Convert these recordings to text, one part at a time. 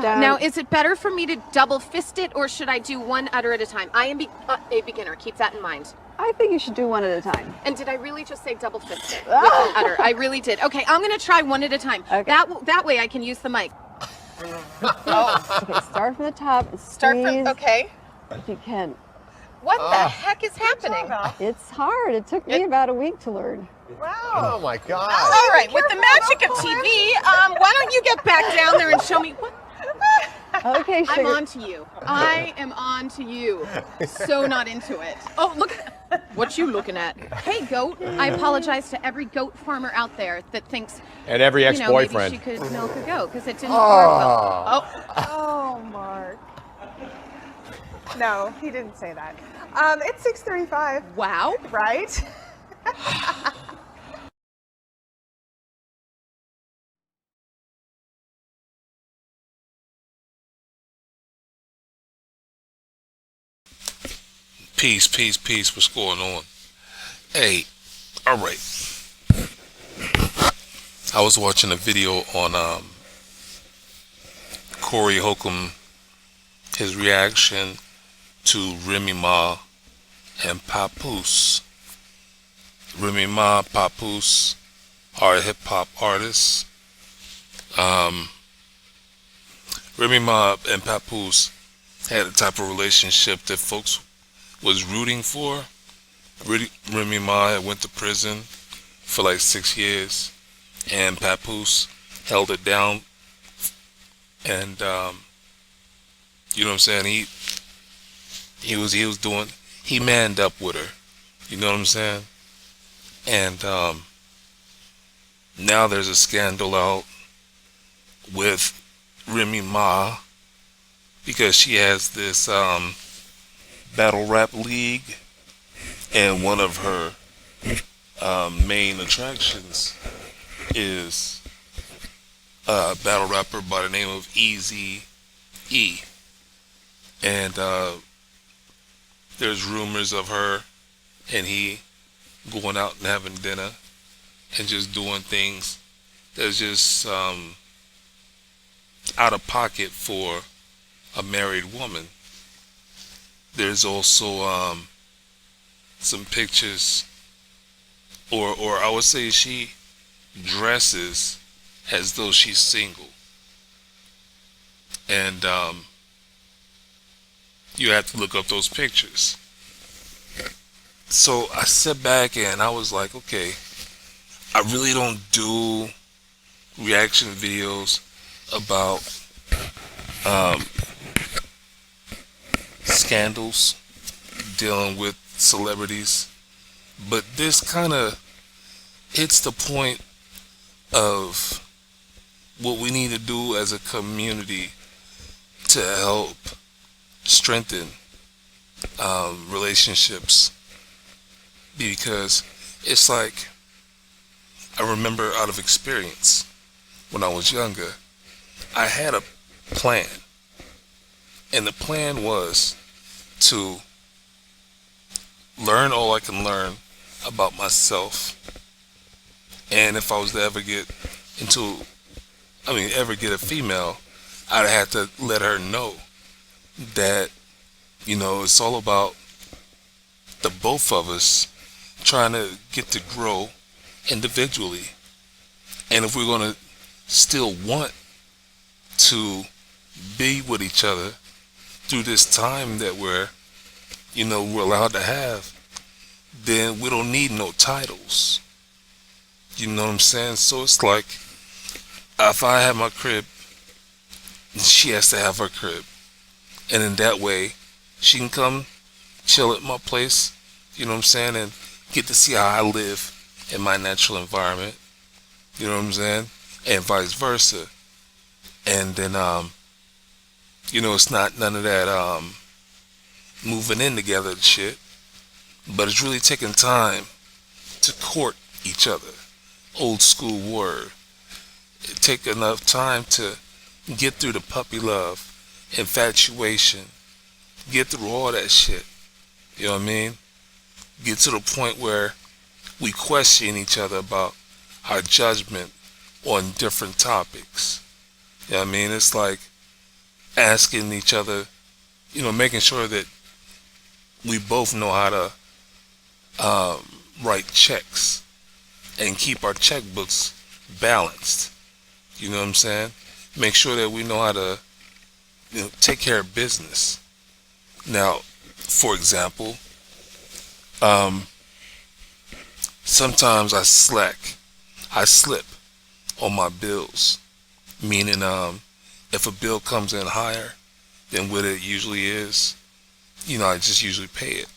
Now, is it better for me to double fist it, or should I do one udder at a time? I am a beginner. Keep that in mind. I think you should do one at a time. And did I really just say double fist it with an udder? I really did. Okay, I'm going to try one at a time. Okay. That way I can use the mic. Okay, start from the top. And Start from, okay. If you can. What the heck is happening? It's hard. It took me about a week to learn. Wow. Oh my God. All right, with the magic of TV, why don't you get back down there and show me what? Okay, sugar. I'm on to you. I am on to you. So not into it. Oh, look. What you looking at? Hey, goat. I apologize to every goat farmer out there that thinks, And every ex-boyfriend. maybe she could milk a goat because it didn't work well. Oh, Mark. No, he didn't say that. It's 6:35. Wow. Right? Peace, peace, peace. What's going on? Hey, all right. I was watching a video on Corey Holcomb, his reaction to Remy Ma and Papoose. Remy Ma, Papoose are hip hop artists. Remy Ma and Papoose had a type of relationship that folks was rooting for. Remy Ma had went to prison for like 6 years, and Papoose held it down, and you know what I'm saying, he manned up with her, you know what I'm saying. And now there's a scandal out with Remy Ma because she has this battle rap league, and one of her main attractions is a battle rapper by the name of Eazy-E. And there's rumors of her and he going out and having dinner and just doing things that's just out of pocket for a married woman. There's also some pictures, or I would say she dresses as though she's single, and you have to look up those pictures. So I sat back and I was like, okay, I really don't do reaction videos about scandals dealing with celebrities, but this kind of hits the point of what we need to do as a community to help strengthen relationships, because it's like, I remember out of experience when I was younger, I had a plan, and the plan was to learn all I can learn about myself, and if I was to ever get a female, I'd have to let her know that, it's all about the both of us trying to get to grow individually. And if we're going to still want to be with each other through this time that we're allowed to have, then we don't need no titles. You know what I'm saying? So it's like, if I have my crib, she has to have her crib. And in that way, she can come chill at my place, you know what I'm saying, and get to see how I live in my natural environment, you know what I'm saying, and vice versa. And then, it's not none of that moving in together and shit, but it's really taking time to court each other. Old school word. It take enough time to get through the puppy love, infatuation, get through all that shit. You know what I mean? Get to the point where we question each other about our judgment on different topics. You know what I mean? It's like, asking each other, making sure that we both know how to write checks and keep our checkbooks balanced. You know what I'm saying? Make sure that we know how to, take care of business. Now, for example, sometimes I slip on my bills, meaning if a bill comes in higher than what it usually is, I just usually pay it.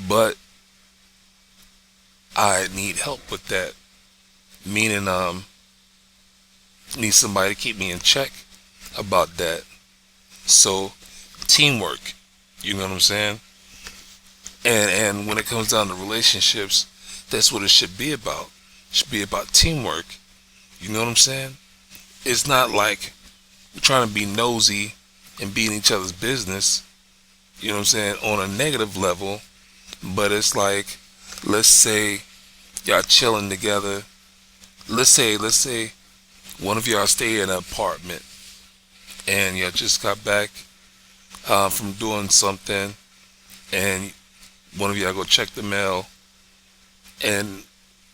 But I need help with that, meaning need somebody to keep me in check about that. So teamwork, you know what I'm saying? And when it comes down to relationships, that's what it should be about. It should be about teamwork. You know what I'm saying? It's not like we're trying to be nosy and be in each other's business, you know what I'm saying, on a negative level. But it's like, let's say y'all chilling together. Let's say one of y'all stay in an apartment and y'all just got back from doing something, and one of y'all go check the mail, and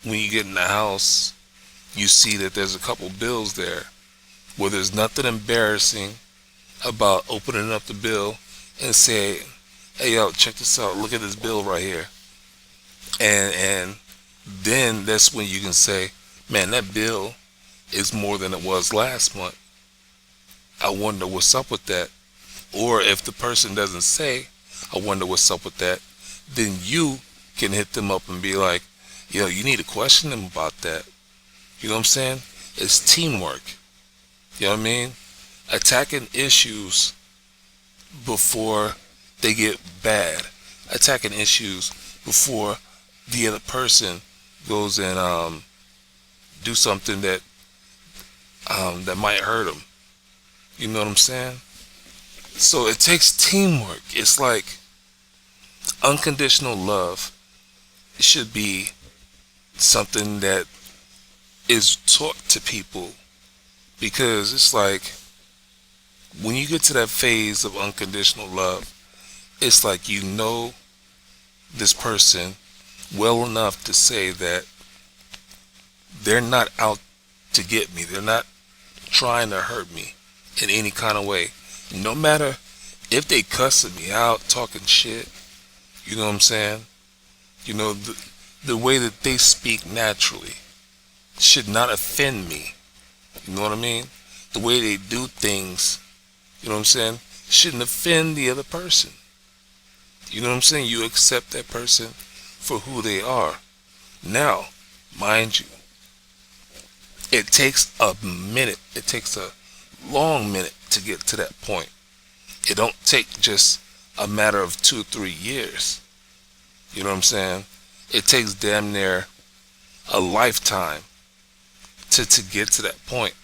when you get in the house, you see that there's a couple bills there. Well, there's nothing embarrassing about opening up the bill and say, hey, yo, check this out. Look at this bill right here. And then that's when you can say, man, that bill is more than it was last month. I wonder what's up with that. Or if the person doesn't say, I wonder what's up with that, then you can hit them up and be like, yo, you need to question them about that. You know what I'm saying? It's teamwork. You know what I mean? Attacking issues before they get bad. Attacking issues before the other person goes and do something that that might hurt them. You know what I'm saying? So it takes teamwork. It's like unconditional love. It should be something that is taught to people, because it's like when you get to that phase of unconditional love, it's like this person well enough to say that they're not out to get me. They're not trying to hurt me in any kind of way. No matter if they cussing me out, talking shit, you know what I'm saying? The way that they speak naturally should not offend me. You know what I mean? The way they do things, you know what I'm saying, shouldn't offend the other person. You know what I'm saying? You accept that person for who they are. Now, mind you, it takes a minute. It takes a long minute to get to that point. It don't take just a matter of 2 or 3 years. You know what I'm saying? It takes damn near a lifetime to get to that point.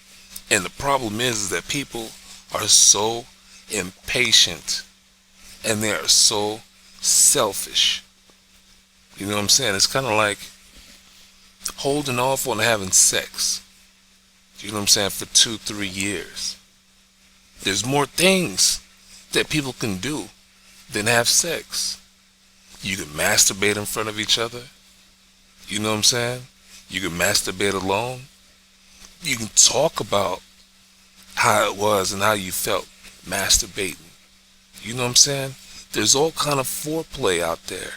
And the problem is that people are so impatient and they are so selfish. You know what I'm saying? It's kind of like holding off on having sex. You know what I'm saying? For 2, 3 years. There's more things that people can do than have sex. You can masturbate in front of each other. You know what I'm saying? You can masturbate alone. You can talk about how it was and how you felt masturbating. You know what I'm saying? There's all kind of foreplay out there.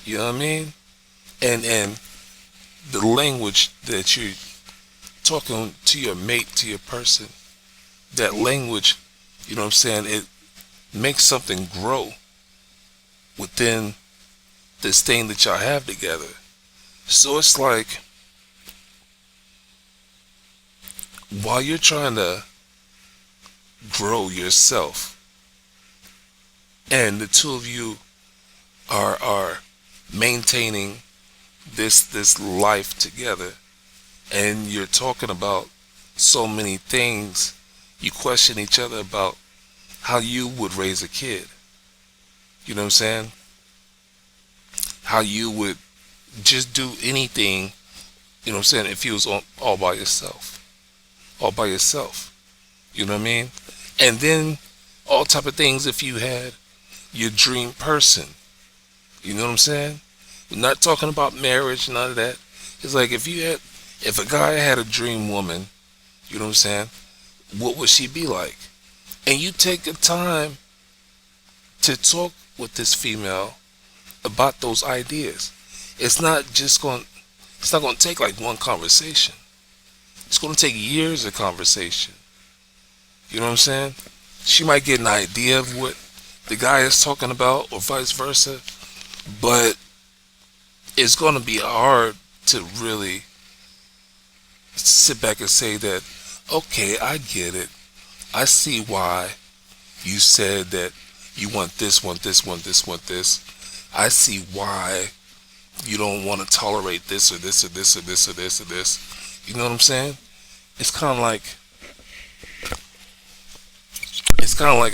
You know what I mean? And the language that you're talking to your mate, to your person, that language, you know what I'm saying, it makes something grow within this thing that y'all have together. So it's like, while you're trying to grow yourself and the two of you are maintaining this life together, and you're talking about so many things, you question each other about how you would raise a kid. You know what I'm saying? How you would just do anything, you know what I'm saying, if you was all by yourself. All by yourself. You know what I mean? And then all type of things if you had your dream person. You know what I'm saying? We're not talking about marriage, none of that. It's like if a guy had a dream woman, you know what I'm saying? What would she be like? And you take the time to talk with this female about those ideas. It's not going to take like one conversation. It's going to take years of conversation. You know what I'm saying? She might get an idea of what the guy is talking about or vice versa, but it's going to be hard to really sit back and say that, okay, I get it. I see why you said that you want this, want this, want this, want this. I see why you don't want to tolerate this or this or this or this or this or this. You know what I'm saying? It's kind of like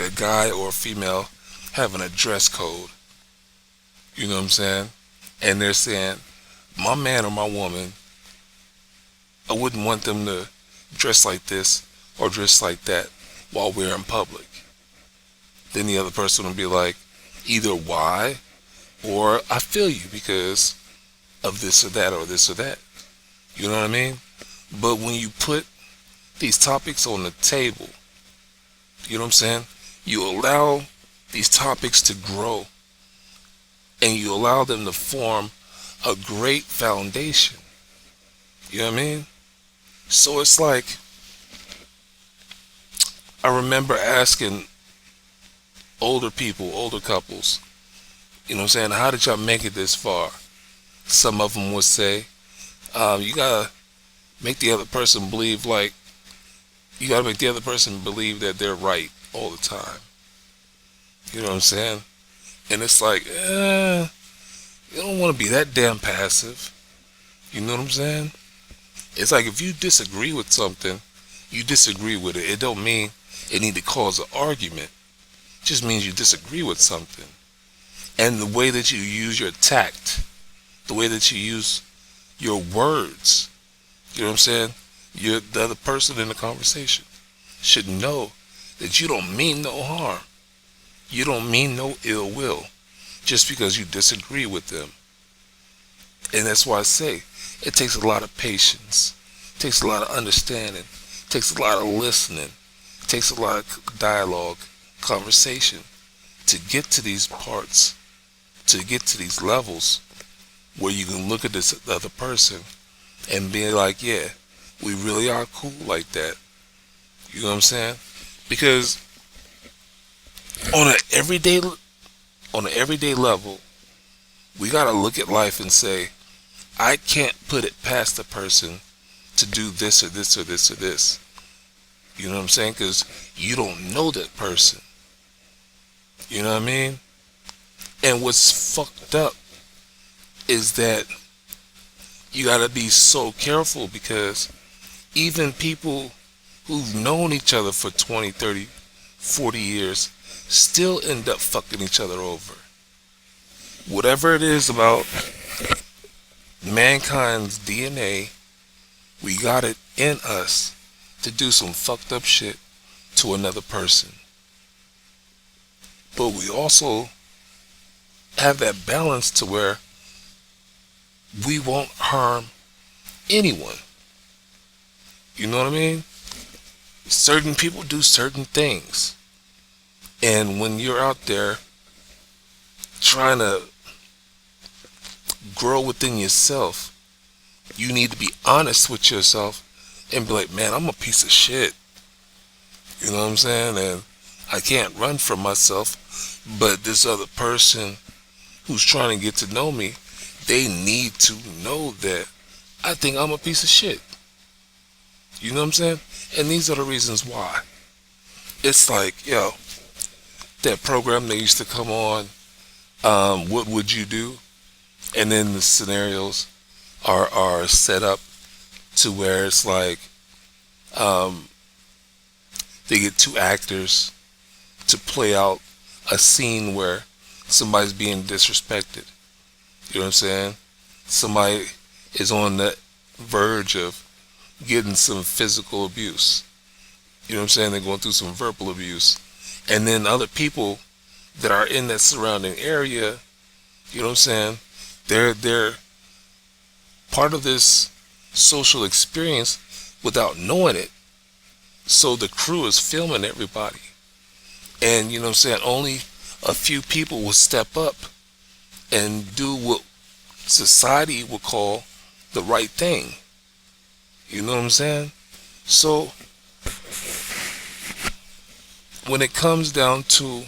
a guy or a female having a dress code. You know what I'm saying? And they're saying, my man or my woman, I wouldn't want them to dress like this or dress like that while we're in public. Then the other person will be like, either why, or I feel you because of this or that or this or that. You know what I mean? But when you put these topics on the table, you know what I'm saying? You allow these topics to grow and you allow them to form a great foundation. You know what I mean? So it's like, I remember asking older people, older couples, you know what I'm saying, how did y'all make it this far? Some of them would say, you gotta make the other person believe that they're right all the time. You know what I'm saying? And it's like, you don't want to be that damn passive. You know what I'm saying? It's like if you disagree with something, you disagree with it. It don't mean it need to cause an argument. It just means you disagree with something. And the way that you use your tact, the way that you use your words, you know what I'm saying? The other person in the conversation should know that you don't mean no harm. You don't mean no ill will just because you disagree with them. And that's why I say it takes a lot of patience. It takes a lot of understanding. It takes a lot of listening. It takes a lot of dialogue, conversation to get to these parts, to get to these levels where you can look at this other person and be like, yeah, we really are cool like that. You know what I'm saying? Because on an everyday level, we gotta look at life and say, I can't put it past a person to do this or this or this or this. You know what I'm saying? Because you don't know that person. You know what I mean? And what's fucked up is that you gotta be so careful, because even people who've known each other for 20, 30, 40 years still end up fucking each other over. Whatever it is about mankind's DNA, we got it in us to do some fucked up shit to another person. But we also have that balance to where we won't harm anyone. You know what I mean? Certain people do certain things. And when you're out there trying to grow within yourself, you need to be honest with yourself and be like, man, I'm a piece of shit. You know what I'm saying? And I can't run from myself, but this other person who's trying to get to know me, they need to know that I think I'm a piece of shit. You know what I'm saying? And these are the reasons why. It's like, yo, that program that used to come on, what would you do? And then the scenarios are set up to where it's like, they get two actors to play out a scene where somebody's being disrespected. You know what I'm saying? Somebody is on the verge of getting some physical abuse. You know what I'm saying? They're going through some verbal abuse. And then other people that are in that surrounding area, you know what I'm saying? They're part of this social experience without knowing it. So the crew is filming everybody. And you know what I'm saying? Only a few people will step up and do what society would call the right thing. You know what I'm saying? So when it comes down to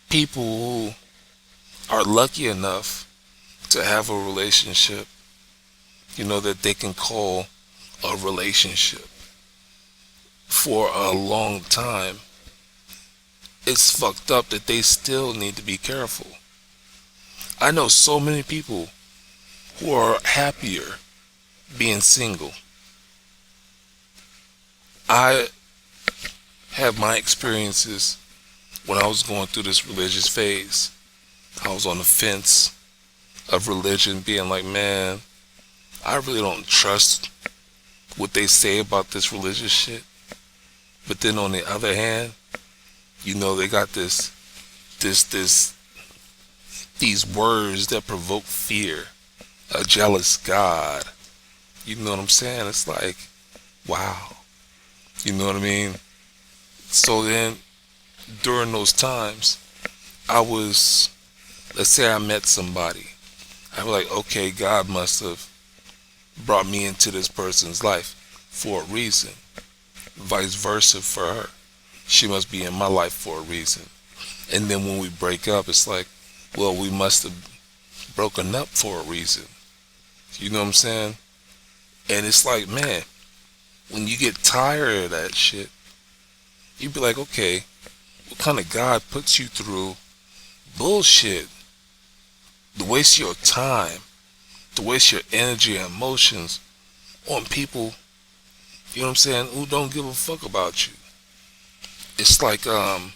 people who are lucky enough to have a relationship, you know, that they can call a relationship for a long time, it's fucked up that they still need to be careful. I know so many people who are happier being single. I have my experiences when I was going through this religious phase. I was on the fence of religion, being like, man, I really don't trust what they say about this religious shit. But then on the other hand, you know, they got these words that provoke fear. A jealous God. You know what I'm saying? It's like, wow. You know what I mean? So then, during those times, let's say I met somebody. I was like, okay, God must have brought me into this person's life for a reason. Vice versa for her. She must be in my life for a reason. And then when we break up, it's like, well, we must have broken up for a reason. You know what I'm saying? And it's like, man, when you get tired of that shit, you be like, okay, what kind of God puts you through bullshit to waste your time, to waste your energy and emotions on people, you know what I'm saying, who don't give a fuck about you? It's like, the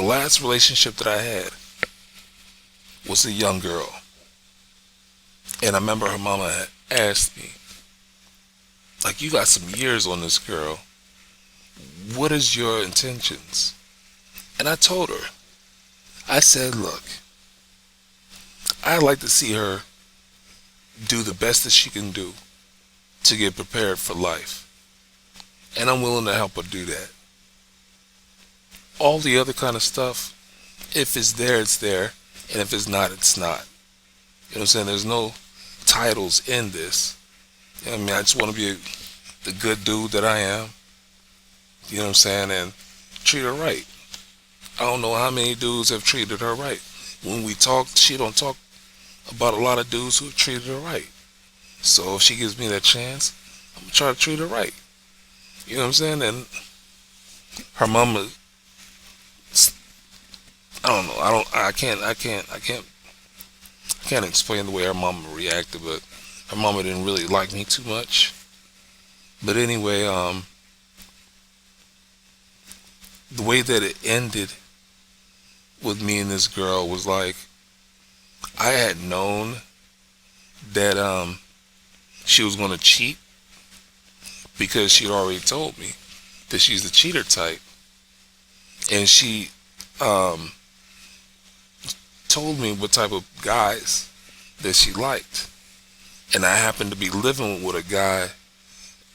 last relationship that I had was a young girl. And I remember her mama had asked me, like, you got some years on this girl. What is your intentions? And I told her, I said, look, I'd like to see her do the best that she can do to get prepared for life. And I'm willing to help her do that. All the other kind of stuff, if it's there, it's there. And if it's not, it's not. You know what I'm saying? There's no titles in this. You know what I mean? I just want to be the good dude that I am. You know what I'm saying? And treat her right. I don't know how many dudes have treated her right. When we talk, she don't talk about a lot of dudes who have treated her right. So if she gives me that chance, I'm gonna try to treat her right. You know what I'm saying? And her mama, I don't know. I can't explain the way her mama reacted, but her mama didn't really like me too much. But anyway, the way that it ended with me and this girl was like, I had known that she was going to cheat because she had already told me that she's the cheater type. And she told me what type of guys that she liked. And I happened to be living with a guy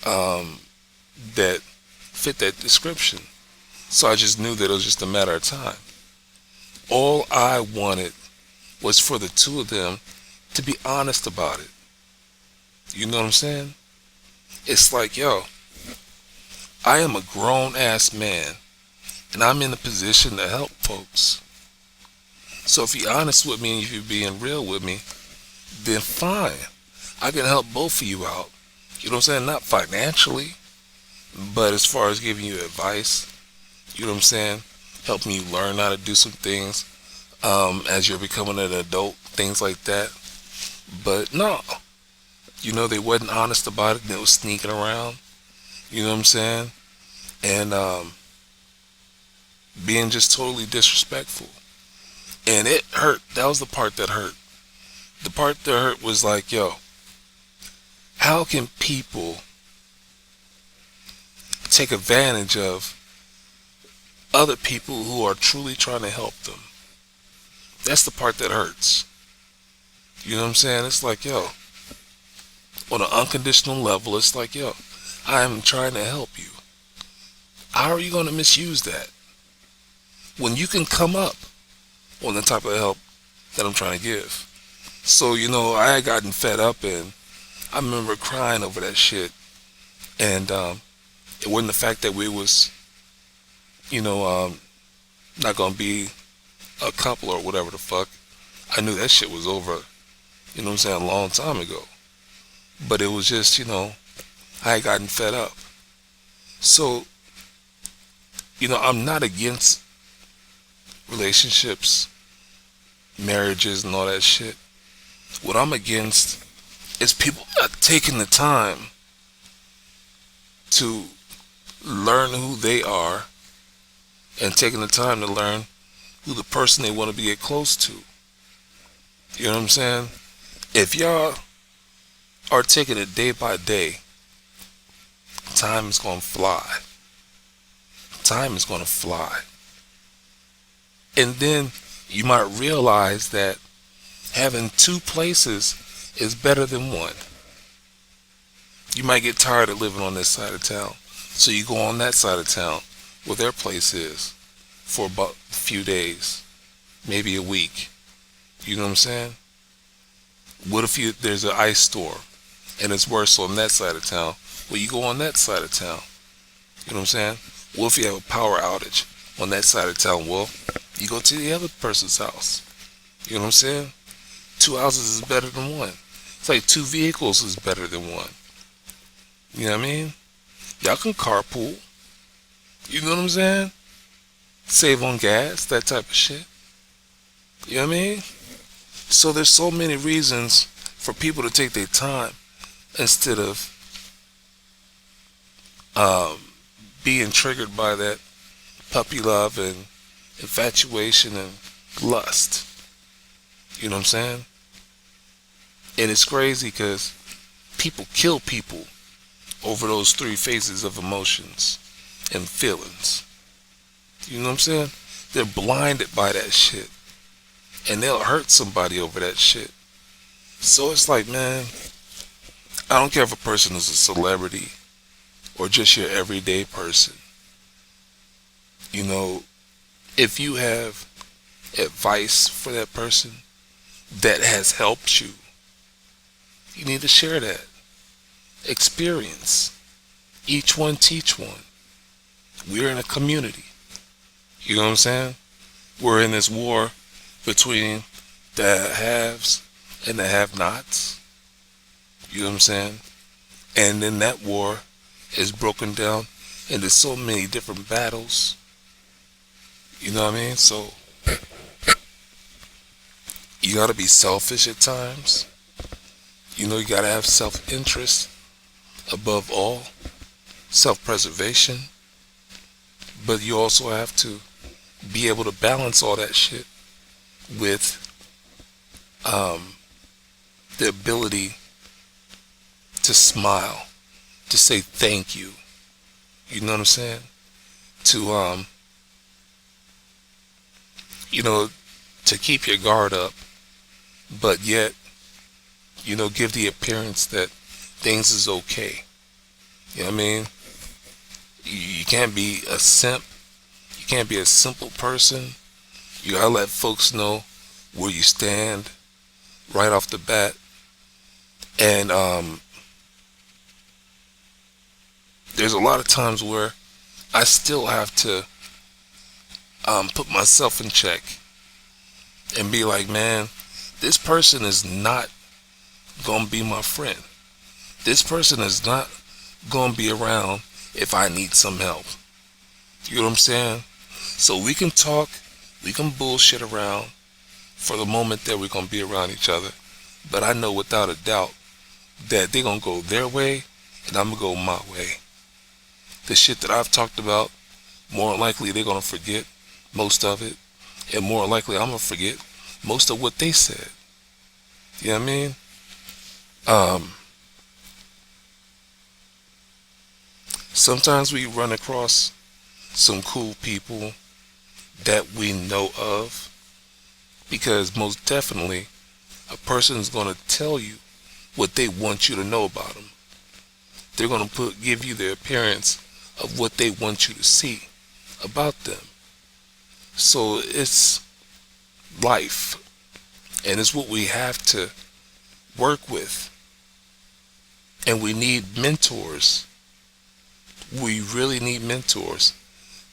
that fit that description. So I just knew that it was just a matter of time. All I wanted was for the two of them to be honest about it. You know what I'm saying? It's like, yo, I am a grown-ass man, and I'm in a position to help folks. So if you're honest with me and if you're being real with me, then fine. I can help both of you out. You know what I'm saying? Not financially, but as far as giving you advice, you know what I'm saying? Helping you learn how to do some things as you're becoming an adult, things like that. But no, you know, they wasn't honest about it. They was sneaking around, you know what I'm saying? And being just totally disrespectful. And it hurt. That was the part that hurt. The part that hurt was like, yo, how can people take advantage of other people who are truly trying to help them. That's the part that hurts. You know what I'm saying? It's like, yo, on an unconditional level, it's like, yo, I am trying to help you. How are you going to misuse that when you can come up on the type of help that I'm trying to give? So, you know, I had gotten fed up, and I remember crying over that shit. And it wasn't the fact that we was, you know, not going to be a couple or whatever the fuck. I knew that shit was over, you know what I'm saying, a long time ago. But it was just, you know, I had gotten fed up. So, you know, I'm not against relationships, marriages, and all that shit. What I'm against is people not taking the time to learn who they are and taking the time to learn who the person they want to get close to. You know what I'm saying? If y'all are taking it day by day, time is going to fly. Time is going to fly. And then you might realize that having two places is better than one. You might get tired of living on this side of town, so you go on that side of town where their place is for about a few days, maybe a week. You know what I'm saying? What if there's an ice storm and it's worse on that side of town? Well, you go on that side of town. You know what I'm saying? What if you have a power outage on that side of town? Well, you go to the other person's house. You know what I'm saying? 2 houses is better than one. It's like 2 vehicles is better than one. You know what I mean? Y'all can carpool. You know what I'm saying? Save on gas, that type of shit. You know what I mean? So there's so many reasons for people to take their time instead of being triggered by that puppy love and infatuation and lust. You know what I'm saying? And it's crazy because people kill people over those 3 phases of emotions and feelings. You know what I'm saying? They're blinded by that shit. And they'll hurt somebody over that shit. So it's like, man, I don't care if a person is a celebrity or just your everyday person. You know, if you have advice for that person that has helped you, you need to share that experience. Each one teach one. We're in a community. You know what I'm saying? We're in this war between the haves and the have-nots. You know what I'm saying? And then that war is broken down into so many different battles. You know what I mean? So you gotta be selfish at times. You know, you gotta have self-interest above all, self-preservation. But you also have to be able to balance all that shit with the ability to smile, to say thank you. You know what I'm saying? To you know, to keep your guard up, but yet, you know, give the appearance that things is okay. You know what I mean? You can't be a simp. You can't be a simple person. You gotta let folks know where you stand right off the bat. And there's a lot of times where I still have to put myself in check and be like, man, this person is not gonna be my friend. This person is not gonna be around if I need some help. You know what I'm saying? So we can talk, we can bullshit around for the moment that we're gonna be around each other, but I know without a doubt that they're gonna go their way and I'm gonna go my way. The shit that I've talked about, more likely they're gonna forget most of it, and more likely I'm gonna forget most of what they said. You know what I mean? sometimes we run across some cool people that we know of, because most definitely a person is going to tell you what they want you to know about them. They're going to give you the appearance of what they want you to see about them. So it's life, and it's what we have to work with. And we need mentors. We really need mentors.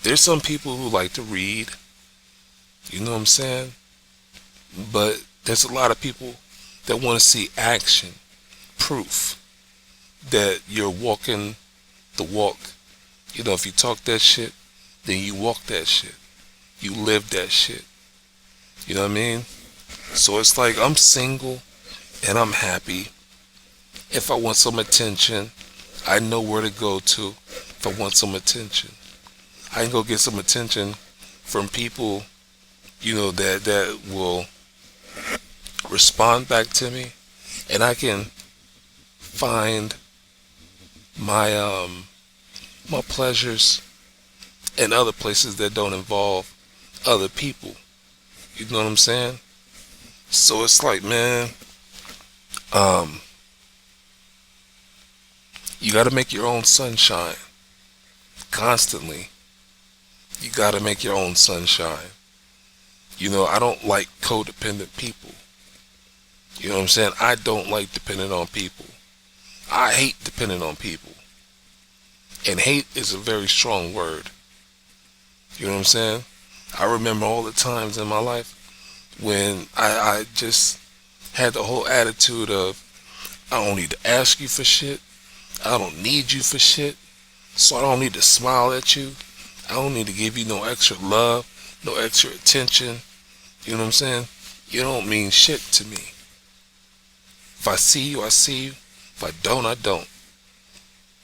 There's some people who like to read, you know what I'm saying? But there's a lot of people that want to see action, proof that you're walking the walk. You know, if you talk that shit, then you walk that shit. You live that shit. You know what I mean? So it's like, I'm single and I'm happy. If I want some attention, I know where to go to if I want some attention. I can go get some attention from people, you know, that will respond back to me, and I can find my my pleasures in other places that don't involve other people. You know what I'm saying? So it's like, man, you got to make your own sunshine constantly. You got to make your own sunshine. You know, I don't like codependent people. You know what I'm saying? I don't like depending on people. I hate depending on people. And hate is a very strong word. You know what I'm saying? I remember all the times in my life when I just had the whole attitude of, I don't need to ask you for shit. I don't need you for shit. So I don't need to smile at you. I don't need to give you no extra love, no extra attention. You know what I'm saying? You don't mean shit to me. If I see you, I see you. If I don't, I don't.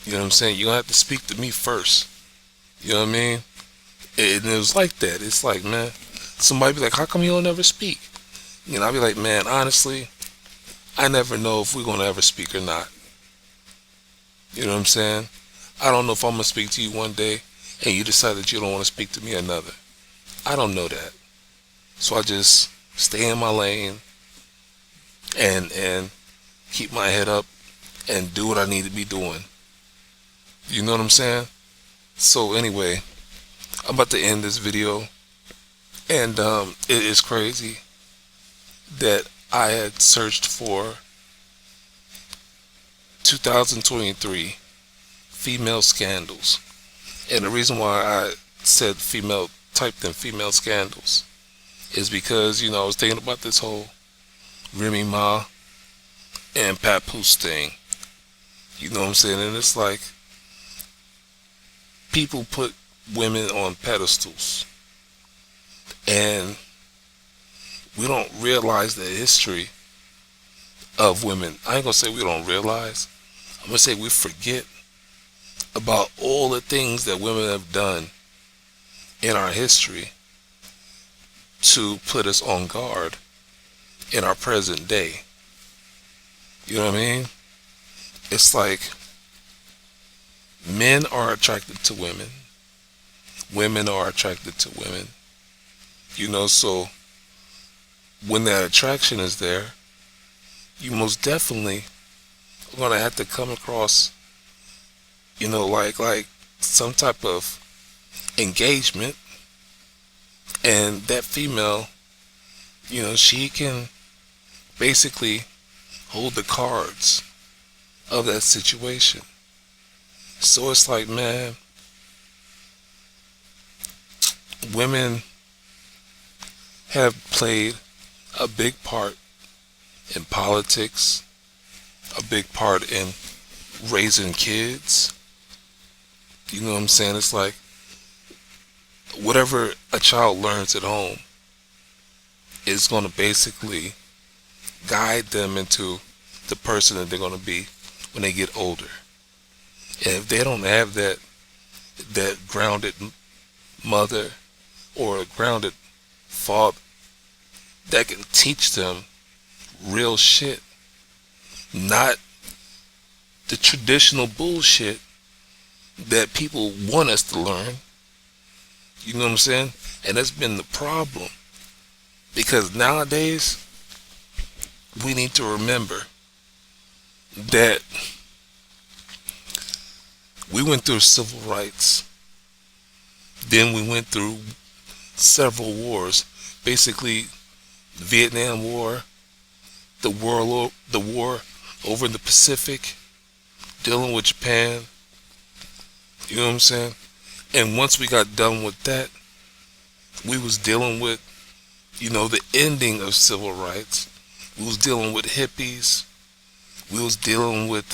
You know what I'm saying? You're going to have to speak to me first. You know what I mean? And it was like that. It's like, man, somebody be like, how come you don't ever speak? You know, I'll be like, man, honestly, I never know if we're going to ever speak or not. You know what I'm saying? I don't know if I'm going to speak to you one day and you decide that you don't want to speak to me another. I don't know that. So I just stay in my lane and keep my head up and do what I need to be doing. You know what I'm saying? So anyway, I'm about to end this video, and it is crazy that I had searched for 2023 female scandals, and the reason why I said typed in female scandals is because, you know, I was thinking about this whole Remy Ma and Papoose thing. You know what I'm saying? And it's like, people put women on pedestals, and we don't realize the history of women. I ain't gonna say we don't realize. I'm gonna say we forget about all the things that women have done in our history to put us on guard in our present day. You know what I mean? It's like, men are attracted to women. Women are attracted to women. You know, so when that attraction is there, you most definitely are going to have to come across, you know, like some type of engagement. And that female, you know, she can basically hold the cards of that situation. So it's like, man, women have played a big part in politics, a big part in raising kids. You know what I'm saying? It's like, whatever a child learns at home is going to basically guide them into the person that they're going to be when they get older. And if they don't have that grounded mother or a grounded father that can teach them real shit, not the traditional bullshit that people want us to learn. You know what I'm saying? And that's been the problem. Because nowadays, we need to remember that we went through civil rights. Then we went through several wars. Basically, the Vietnam War, the war over in the Pacific, dealing with Japan. You know what I'm saying? And once we got done with that, we was dealing with, the ending of civil rights. We was dealing with hippies. We was dealing with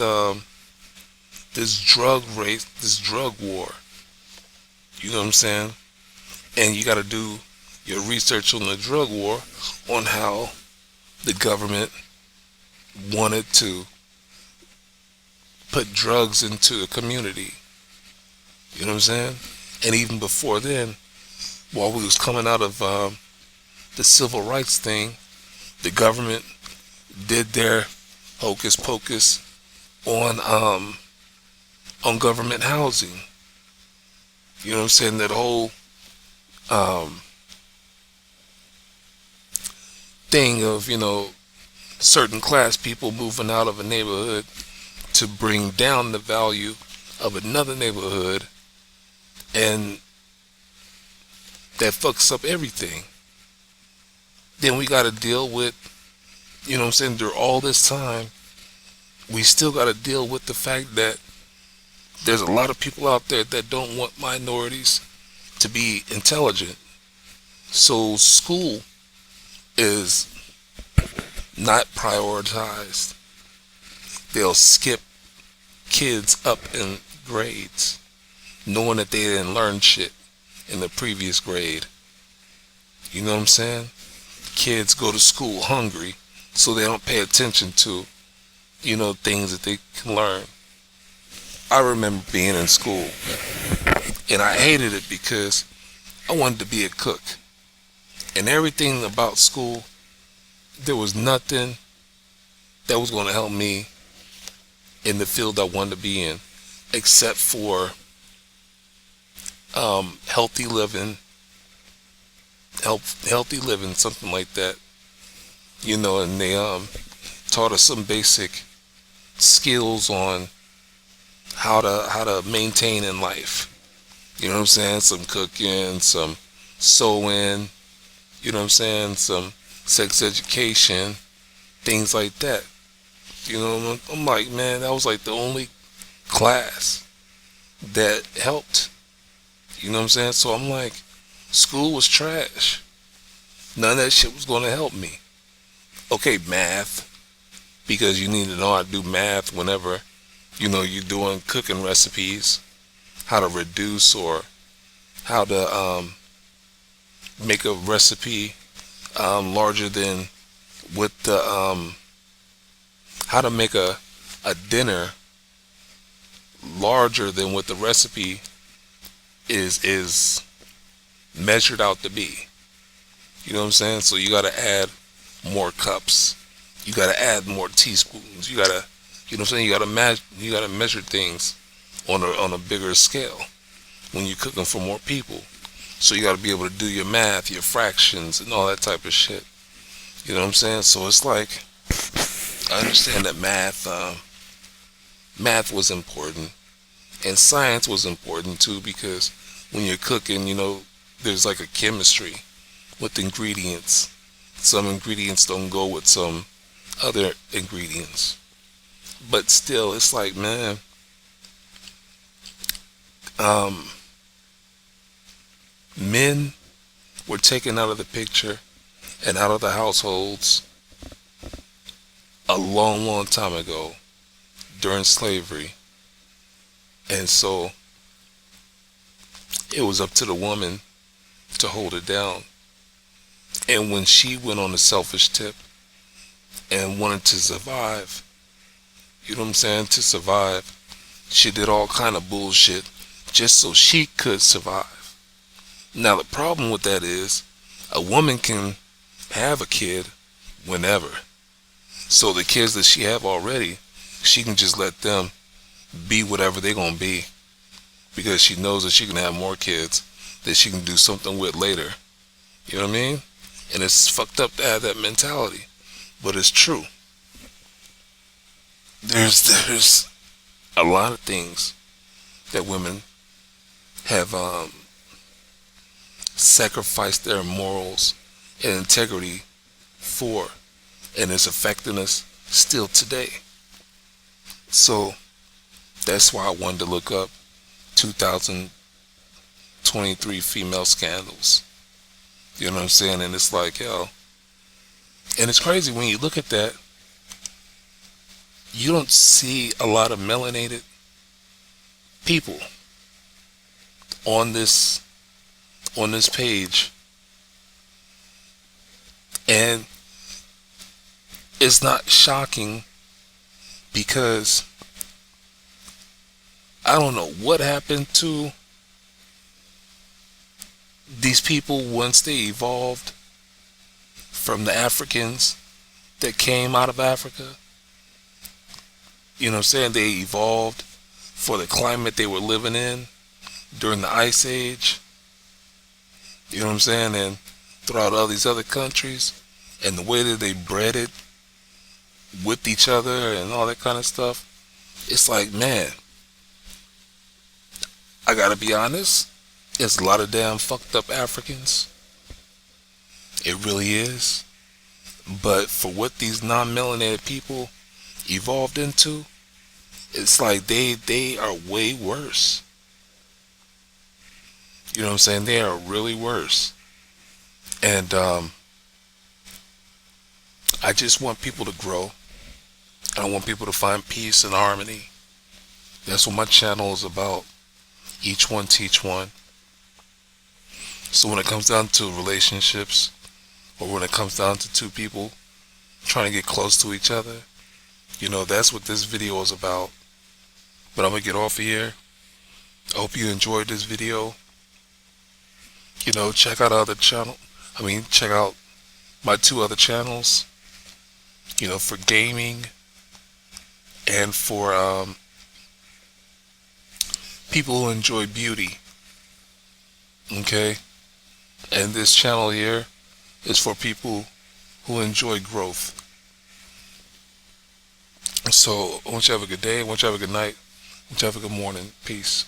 this drug race, this drug war. You know what I'm saying? And you got to do your research on the drug war, on how the government wanted to put drugs into a community. You know what I'm saying? And even before then, while we was coming out of the civil rights thing, the government did their hocus pocus on government housing. You know what I'm saying? That whole thing of, certain class people moving out of a neighborhood to bring down the value of another neighborhood, and that fucks up everything. Then we got to deal with, through all this time, we still got to deal with the fact that there's a lot of people out there that don't want minorities to be intelligent. So school is not prioritized. They'll skip kids up in grades, knowing that they didn't learn shit in the previous grade. You know what I'm saying? Kids go to school hungry, so they don't pay attention to, things that they can learn. I remember being in school, and I hated it because I wanted to be a cook. And everything about school, there was nothing that was going to help me in the field I wanted to be in, except for healthy living, something like that. And they taught us some basic skills on how to maintain in life. You know what I'm saying? Some cooking, some sewing, some sex education, things like that. I'm like, man, that was like the only class that helped. You know what I'm saying? So I'm like, school was trash. None of that shit was going to help me. Okay, math, because you need to know how to do math whenever, you're doing cooking recipes, how to reduce or how to make a recipe larger than what the how to make a dinner larger than what the recipe is measured out to be. You know what I'm saying? So you got to add more cups. You got to add more teaspoons. You got to, you know what I'm saying? You got to measure things on a bigger scale when you're cooking for more people. So you got to be able to do your math, your fractions, and all that type of shit. You know what I'm saying? So it's like, I understand that math was important, and science was important too, because when you're cooking, there's like a chemistry with ingredients. Some ingredients don't go with some other ingredients. But still, it's like, man, men were taken out of the picture and out of the households a long, long time ago during slavery. And so it was up to the woman to hold it down. And when she went on a selfish tip and wanted to survive, you know what I'm saying, to survive, she did all kind of bullshit just so she could survive. Now the problem with that is, a woman can have a kid whenever. So the kids that she have already, she can just let them be whatever they're gonna be. because she knows that she can have more kids that she can do something with later. You know what I mean? And it's fucked up to have that mentality, but it's true. There's a lot of things that women have sacrificed their morals and integrity for, and it's affecting us still today. So that's why I wanted to look up 2023 female scandals. You know what I'm saying? And it's like, yo, and it's crazy when you look at that, you don't see a lot of melanated people on this page. And it's not shocking because I don't know what happened to these people once they evolved from the Africans that came out of Africa. You know what I'm saying? They evolved for the climate they were living in during the Ice Age. You know what I'm saying? And throughout all these other countries, and the way that they bred it with each other and all that kind of stuff. It's like, man, I gotta be honest, there's a lot of damn fucked up Africans. It really is. But for what these non-melanated people evolved into, it's like they are way worse. You know what I'm saying? They are really worse. And I just want people to grow. I want people to find peace and harmony. That's what my channel is about. Each one teach one. So when it comes down to relationships, or when it comes down to two people trying to get close to each other, you know, that's what this video is about. But I'm gonna get off of here. I hope you enjoyed this video. You know, check out check out my 2 other channels, you know, for gaming and for people who enjoy beauty. Okay? And this channel here is for people who enjoy growth. So I want you to have a good day, I want you to have a good night, I want you to have a good morning. Peace.